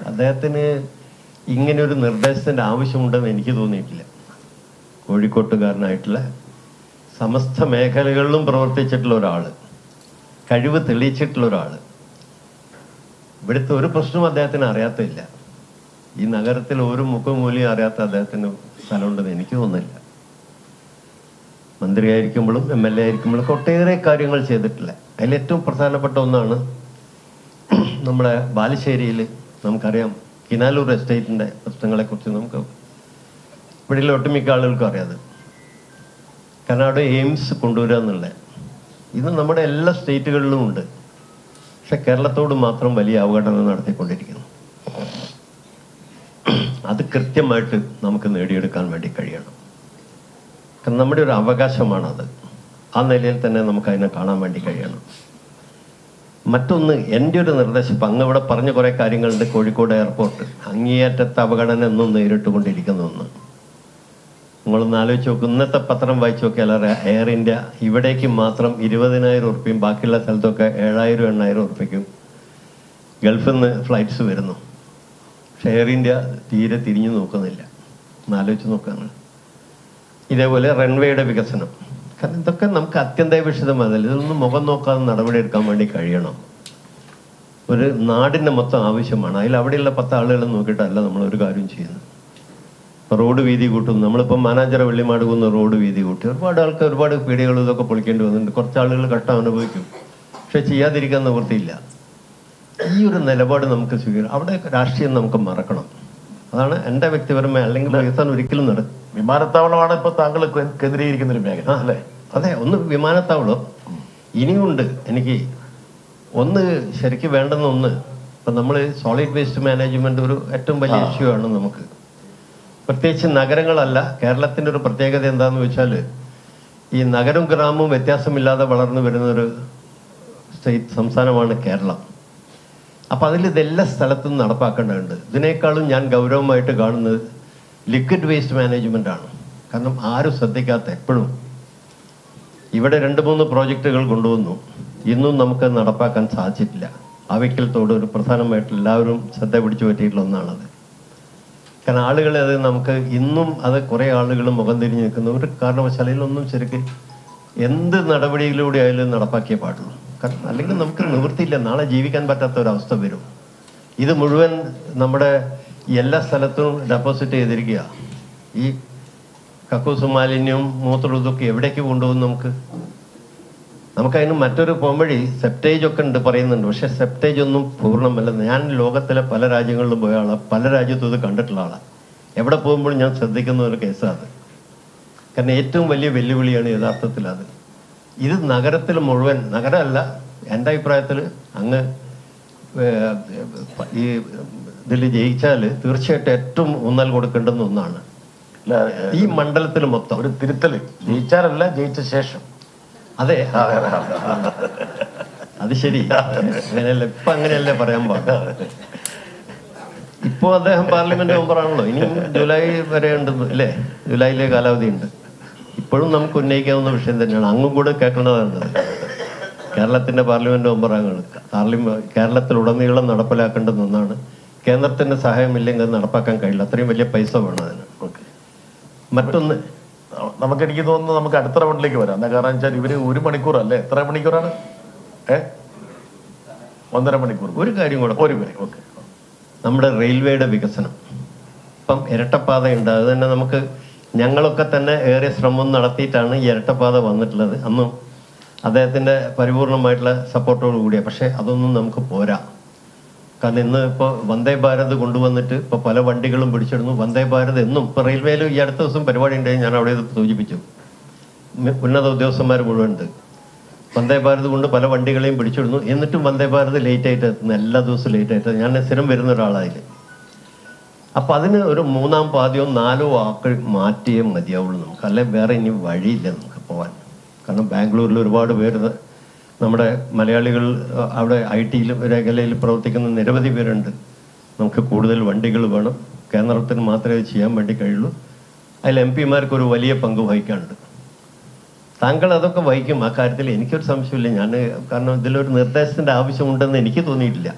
അദ്ദേഹത്തിന് ഇങ്ങനെയൊരു നിർദ്ദേശത്തിൻ്റെ ആവശ്യമുണ്ടെന്ന് എനിക്ക് തോന്നിയിട്ടില്ല. കോഴിക്കോട്ടുകാരനായിട്ടുള്ള സമസ്ത മേഖലകളിലും പ്രവർത്തിച്ചിട്ടുള്ള ഒരാൾ, കഴിവ് തെളിയിച്ചിട്ടുള്ള ഒരാൾ, ഇവിടുത്തെ ഒരു പ്രശ്നവും അദ്ദേഹത്തിന് അറിയാത്തില്ല. ഈ നഗരത്തിൽ ഒരു മുഖമൂലിയും അറിയാത്ത അദ്ദേഹത്തിന് സ്ഥലമുണ്ടെന്ന് എനിക്ക് തോന്നുന്നില്ല. മന്ത്രിയായിരിക്കുമ്പോഴും MLA ആയിരിക്കുമ്പോഴും ഒട്ടേറെ കാര്യങ്ങൾ ചെയ്തിട്ടില്ല. അതിലേറ്റവും പ്രധാനപ്പെട്ട ഒന്നാണ് നമ്മുടെ ബാലുശ്ശേരിയിൽ നമുക്കറിയാം കിനാലൂർ എസ്റ്റേറ്റിൻ്റെ പ്രശ്നങ്ങളെക്കുറിച്ച് നമുക്ക് ഇവിടെയുള്ള ഒട്ടുമിക്ക ആളുകൾക്കും അറിയാതെ. കാരണം അവിടെ എയിംസ് കൊണ്ടുവരിക എന്നുള്ളത് ഇത് നമ്മുടെ എല്ലാ സ്റ്റേറ്റുകളിലും ഉണ്ട്. പക്ഷെ കേരളത്തോട് മാത്രം വലിയ അവഗണന നടത്തിക്കൊണ്ടിരിക്കുന്നു. അത് കൃത്യമായിട്ട് നമുക്ക് നേടിയെടുക്കാൻ വേണ്ടി കഴിയണം. കാരണം നമ്മുടെ ഒരു അവകാശമാണത്. ആ നിലയിൽ തന്നെ നമുക്ക് അതിനെ കാണാൻ വേണ്ടി കഴിയണം. മറ്റൊന്ന്, എൻ്റെ ഒരു നിർദ്ദേശം, ഇപ്പം അങ്ങ് ഇവിടെ പറഞ്ഞ കുറേ കാര്യങ്ങളുണ്ട്. കോഴിക്കോട് എയർപോർട്ട് അങ്ങേയറ്റത്തെ അവഗണന എന്നും നേരിട്ടുകൊണ്ടിരിക്കുന്ന ഒന്ന്. നിങ്ങളൊന്ന് ആലോചിച്ച് നോക്കും. ഇന്നത്തെ പത്രം വായിച്ചു നോക്കിയാൽ എയർ ഇന്ത്യ ഇവിടേക്ക് മാത്രം 20,000 ഉറുപ്പ്യയും ബാക്കിയുള്ള സ്ഥലത്തൊക്കെ 7,000-8,000 ഉറുപ്പ്യക്കും ഗൾഫിൽ നിന്ന് ഫ്ലൈറ്റ്സ് വരുന്നു. പക്ഷെ എയർ ഇന്ത്യ തീരെ തിരിഞ്ഞു നോക്കുന്നില്ല. ഒന്നാലോചിച്ച് നോക്കുകയാണ്. ഇതേപോലെ റൺവേയുടെ വികസനം, കാരണം ഇതൊക്കെ നമുക്ക് അത്യന്താപേക്ഷിതമായതല്ല. ഇതൊന്നും മുഖം നോക്കാതെ നടപടിയെടുക്കാൻ വേണ്ടി കഴിയണം. ഒരു നാടിൻ്റെ മൊത്തം ആവശ്യമാണ്. അതിൽ അവിടെയുള്ള 10 ആളുകളെ നോക്കിയിട്ടല്ല നമ്മളൊരു കാര്യം ചെയ്യുന്നത്. റോഡ് വീതി കൂട്ടും. നമ്മളിപ്പോൾ മാനാഞ്ചിറ വെള്ളിമാട് കുന്ന് റോഡ് വീതി കൂട്ടി ഒരുപാട് ആൾക്കാർ ഒരുപാട് പീടികൾ ഇതൊക്കെ പൊളിക്കേണ്ടി വന്നിട്ടുണ്ട്. കുറച്ച് ആളുകൾ കഷ്ടം അനുഭവിക്കും. പക്ഷെ ചെയ്യാതിരിക്കാൻ നിവൃത്തിയില്ല. ഈ ഒരു നിലപാട് നമുക്ക് സ്വീകരിക്കണം. അവിടെ രാഷ്ട്രീയം നമുക്ക് മറക്കണം. അതാണ് എൻ്റെ വ്യക്തിപരമായ, അല്ലെങ്കിൽ പാകിസ്ഥാൻ ഒരിക്കലും നടക്കും. വിമാനത്താവളമാണ് ഇപ്പോൾ താങ്കൾ കേന്ദ്രീകരിക്കുന്ന ഒരു മേഖല അല്ലേ? അതെ, ഒന്ന് വിമാനത്താവളം ഇനിയുണ്ട്. എനിക്ക് ഒന്ന് ശരിക്കും വേണ്ടെന്ന ഒന്ന്, ഇപ്പം നമ്മൾ സോളിഡ് വേസ്റ്റ് മാനേജ്മെൻറ്റ് ഒരു ഏറ്റവും വലിയ ഇഷ്യൂ ആണ് നമുക്ക്. പ്രത്യേകിച്ച് നഗരങ്ങളല്ല. കേരളത്തിൻ്റെ ഒരു പ്രത്യേകത എന്താണെന്ന് വെച്ചാൽ ഈ നഗരവും ഗ്രാമവും വ്യത്യാസമില്ലാതെ വളർന്നു വരുന്നൊരു സംസ്ഥാനമാണ് കേരളം. അപ്പം അതിൽ ഇതെല്ലാ സ്ഥലത്തും നടപ്പാക്കേണ്ടതുണ്ട്. ഇതിനേക്കാളും ഞാൻ ഗൗരവമായിട്ട് കാണുന്നത് ലിക്വിഡ് വേസ്റ്റ് മാനേജ്മെൻ്റ് ആണ്. കാരണം ആരും ശ്രദ്ധിക്കാത്ത, എപ്പോഴും ഇവിടെ 2-3 പ്രോജക്റ്റുകൾ കൊണ്ടുവന്നു, ഇന്നും നമുക്ക് നടപ്പാക്കാൻ സാധിച്ചിട്ടില്ല. ആവിക്കലത്തോട് ഒരു പ്രധാനമായിട്ട് എല്ലാവരും ശ്രദ്ധ പിടിച്ചു പറ്റിയിട്ടുള്ള ഒന്നാണത്. കാരണം ആളുകളെ അത് നമുക്ക് ഇന്നും അത് കുറേ ആളുകൾ മുഖം തിരിഞ്ഞ് നിൽക്കുന്ന ഒരു കാരണവശാലയിലൊന്നും ശരിക്കും എന്ത് നടപടിയിലൂടെ ആയാലും നടപ്പാക്കിയേ പാടുള്ളൂ. കാരണം അല്ലെങ്കിൽ നമുക്ക് നിവൃത്തിയില്ല. നാളെ ജീവിക്കാൻ പറ്റാത്ത ഒരവസ്ഥ വരും. ഇത് മുഴുവൻ നമ്മുടെ എല്ലാ സ്ഥലത്തും ഡെപ്പോസിറ്റ് ചെയ്തിരിക്കുക. ഈ കക്കൂസ് മാലിന്യവും മൂത്രവും ഇതൊക്കെ എവിടേക്ക് കൊണ്ടുപോകും? നമുക്കതിന് മറ്റൊരു പോംവഴി സെപ്റ്റേജ് ഒക്കെ ഉണ്ട് പറയുന്നുണ്ട്. പക്ഷെ സെപ്റ്റേജ് ഒന്നും പൂർണ്ണമല്ല. ഞാൻ ലോകത്തിലെ പല രാജ്യങ്ങളിലും പോയ ആളാണ്. പല രാജ്യത്തും ഇത് കണ്ടിട്ടുള്ള ആളാണ്. എവിടെ പോകുമ്പോഴും ഞാൻ ശ്രദ്ധിക്കുന്ന ഒരു കേസാണ്. കാരണം ഏറ്റവും വലിയ വെല്ലുവിളിയാണ് യഥാർത്ഥത്തിൽ അത്. ഇത് നഗരത്തിൽ മുഴുവൻ, നഗരമല്ല എൻ്റെ അഭിപ്രായത്തിൽ, അങ്ങ് ഈ ഇതിൽ ജയിച്ചാൽ തീർച്ചയായിട്ടും ഏറ്റവും ഊന്നൽ കൊടുക്കേണ്ടുന്ന ഒന്നാണ് ഈ മണ്ഡലത്തിൽ മൊത്തം ഒരു തിരുത്തൽ. ജയിച്ചാലല്ല, ജയിച്ച ശേഷം. അതെ, അത് ശരി. അങ്ങനെയല്ല, ഇപ്പം അങ്ങനെയല്ലേ പറയാൻ പാടില്ല. ഇപ്പോൾ അദ്ദേഹം പാർലമെന്റ് മെമ്പറാണല്ലോ. ഇനിയും ജൂലൈ വരെ ഉണ്ട് അല്ലേ? ജൂലൈയിലെ കാലാവധി ഉണ്ട്. ഇപ്പോഴും നമുക്ക് ഉന്നയിക്കാവുന്ന വിഷയം തന്നെയാണ്. അങ്ങും കൂടെ കേൾക്കേണ്ടതാണ്. കേരളത്തിൻ്റെ പാർലമെന്റ് മെമ്പറാണ്. കേരളത്തിലുടനീളം നടപ്പിലാക്കേണ്ടുന്ന ഒന്നാണ്. കേന്ദ്രത്തിൻ്റെ സഹായമില്ലെങ്കിൽ അത് നടപ്പാക്കാൻ കഴിയില്ല. അത്രയും വലിയ പൈസ വേണം അതിന്. ഓക്കെ. മറ്റൊന്ന്, എനിക്ക് തോന്നുന്നു നമുക്ക് അടുത്ത റൗണ്ടിലേക്ക് വരാം. എന്താ കാരണം വെച്ചാൽ ഇവര് 1 മണിക്കൂറല്ലേ? എത്ര മണിക്കൂറാണ്? 1.5 മണിക്കൂർ. ഒരു കാര്യം കൂടെ, ഓക്കെ. നമ്മുടെ റെയിൽവേയുടെ വികസനം. ഇപ്പം ഇരട്ടപ്പാതയുണ്ട്. അത് തന്നെ നമുക്ക് ഞങ്ങളൊക്കെ തന്നെ ഏറെ ശ്രമം നടത്തിയിട്ടാണ് ഈ ഇരട്ടപ്പാത വന്നിട്ടുള്ളത്. അന്നും അദ്ദേഹത്തിൻ്റെ പരിപൂർണമായിട്ടുള്ള സപ്പോർട്ടോട് കൂടിയാണ്. പക്ഷേ അതൊന്നും നമുക്ക് പോരാ. കാരണം ഇന്ന് ഇപ്പോൾ വന്ദേ ഭാരത് കൊണ്ടുവന്നിട്ട് ഇപ്പോൾ പല വണ്ടികളും പിടിച്ചിടുന്നു. വന്ദേ ഭാരത് എന്നും ഇപ്പോൾ റെയിൽവേയിൽ ഈ അടുത്ത ദിവസം പരിപാടി ഉണ്ടായി, ഞാൻ അവിടെ സൂചിപ്പിച്ചു. ഉന്നത ഉദ്യോഗസ്ഥന്മാർ മുഴുവൻ ഉണ്ട്. വന്ദേ ഭാരത് കൊണ്ട് പല വണ്ടികളെയും പിടിച്ചിടുന്നു. എന്നിട്ടും വന്ദേ ഭാരത് ലേറ്റായിട്ട് എത്തുന്നു. എല്ലാ ദിവസവും ലേറ്റായിട്ട്. ഞാൻ സ്ഥിരം വരുന്ന ഒരാളായില്ല. അപ്പം അതിന് ഒരു 3-ാം പാതിയോ 4 ആക്കൾ മാറ്റിയേ മതിയാവുള്ളൂ നമുക്ക്. അല്ലെങ്കിൽ വേറെ ഇനി വഴിയില്ല നമുക്ക് പോകാൻ. കാരണം ബാംഗ്ലൂരിൽ ഒരുപാട് പേര്, നമ്മുടെ മലയാളികൾ അവിടെ IT-യിലും മേഖലയിൽ പ്രവർത്തിക്കുന്ന നിരവധി പേരുണ്ട്. നമുക്ക് കൂടുതൽ വണ്ടികൾ വേണം. കേന്ദ്രത്തിന് മാത്രമേ ചെയ്യാൻ വേണ്ടി കഴിയുള്ളൂ. അതിൽ MP-മാർക്ക് ഒരു വലിയ പങ്ക് വഹിക്കാനുണ്ട്. താങ്കൾ അതൊക്കെ വഹിക്കും. ആ കാര്യത്തിൽ എനിക്കൊരു സംശയമില്ല. കാരണം ഇതിലൊരു നിർദ്ദേശത്തിൻ്റെ ആവശ്യമുണ്ടെന്ന് എനിക്ക് തോന്നിയിട്ടില്ല.